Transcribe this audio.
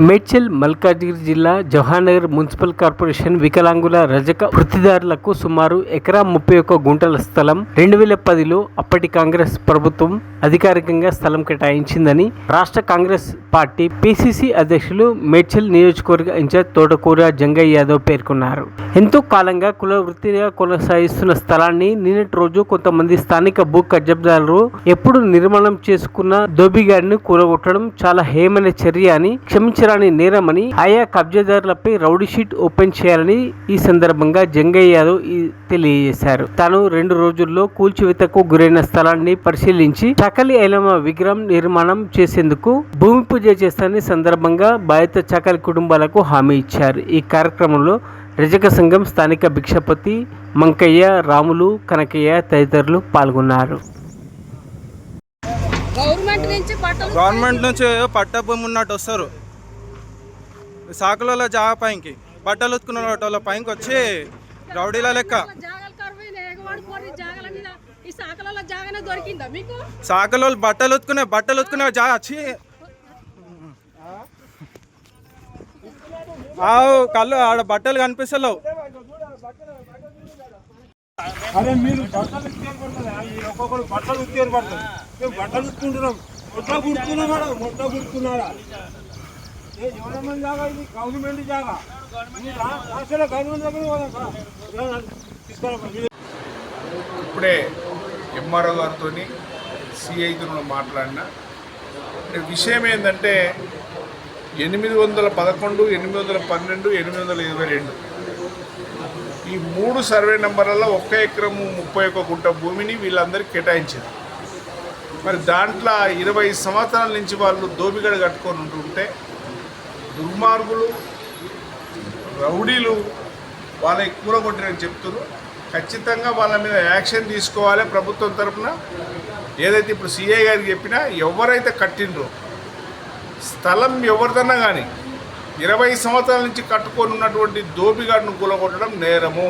మేడ్చల్ మల్కాజ్గిరి జిల్లా Jawaharnagar municipal corporation వికలాంగుల రజక వృత్తిదారులకు సుమారు ఎకరా 31 గుంటల స్థలం 2010లో అప్పటి కాంగ్రెస్ ప్రభుత్వం అధికారికంగా స్థలం కేటాయించిందని రాష్ట్ర కాంగ్రెస్ పార్టీ పిసిసి అధ్యక్షులు మేడ్చల్ నియోజకవర్గ ఇన్ఛార్జ్ తోటకూర జంగయ్య యాదవ్ పేర్కొన్నారు. ఎంతో కాలంగా కుల వృత్తిగా కొనసాగిస్తున్న స్థలాన్ని నిన్నటి రోజు కొంతమంది స్థానిక భూ కబ్జాదారులు ఎప్పుడు నిర్మాణం చేసుకున్న దోబిగాడిని కూలగొట్టడం చాలా హేయమైన చర్య అని, క్షమించరాని నేరమని, ఆయా కబ్జాదారులపై రౌడీ షీట్ ఓపెన్ చేయాలని ఈ సందర్భంగా జంగయ్య యాదవ్ తెలియజేశారు. తాను 2 రోజుల్లో కూల్చివేతకు గురైన స్థలాన్ని పరిశీలించి చాకలి ఐలమ్మ విగ్రహం నిర్మాణం చేసేందుకు భూమి పూజ చేస్తానని సందర్భంగా బాధిత చాకలి కుటుంబాలకు హామీ ఇచ్చారు. ఈ కార్యక్రమంలో రజక సంఘం స్థానిక భిక్షపతి మంకయ్య, రాములు, కనకయ్య తదితరులు పాల్గొన్నారు. గవర్నమెంట్ నుంచి పట్ట భూమి ఉన్నట్టు వస్తారు. సాకులలో జాగా పైకి బట్టలు ఉత్తుకున్న వాళ్ళ పైకి వచ్చి రౌడీల లెక్క సాకలో బట్టలు ఉత్తుకునే జాగా వచ్చి కళ్ళు ఆడ బట్టలు కనిపిస్తలేవు. అరే మీరు బట్టలు ఒక్కొక్కరు బట్టలు ఉత్తేరు పడుతుంది. మేము బట్టలు ఉత్తుకుంటున్నాం. మొట్ట గుర్తున్నారా ఎవరన్నా జాగా, ఇది గవర్నమెంట్ జాగా. రాష్ట్ర గవర్నమెంట్ దగ్గర తీసుకోవాలి. ఇప్పుడే ఎంఆర్ఓ గారితో సిఐతో మాట్లాడిన విషయం ఏంటంటే 811, 812, 822 ఈ 3 సర్వే నెంబర్లలో 1 ఎకరము 31 గుంట భూమిని వీళ్ళందరికీ కేటాయించారు. మరి దాంట్లో 20 సంవత్సరాల నుంచి వాళ్ళు దోబిగడ కట్టుకొని ఉంటుంటే దుర్మార్గులు, రౌడీలు వాళ్ళకి కూరగొట్టిరని చెప్తున్నారు. ఖచ్చితంగా వాళ్ళ మీద యాక్షన్ తీసుకోవాలి ప్రభుత్వం తరఫున. ఏదైతే ఇప్పుడు సిఐ గారికి చెప్పినా ఎవరైతే కట్టినరో స్థలం ఎవరిదన్నా కానీ 20 సంవత్సరాల నుంచి కట్టుకొని ఉన్నటువంటి దోబిగాడును కూలగొట్టడం నేరము.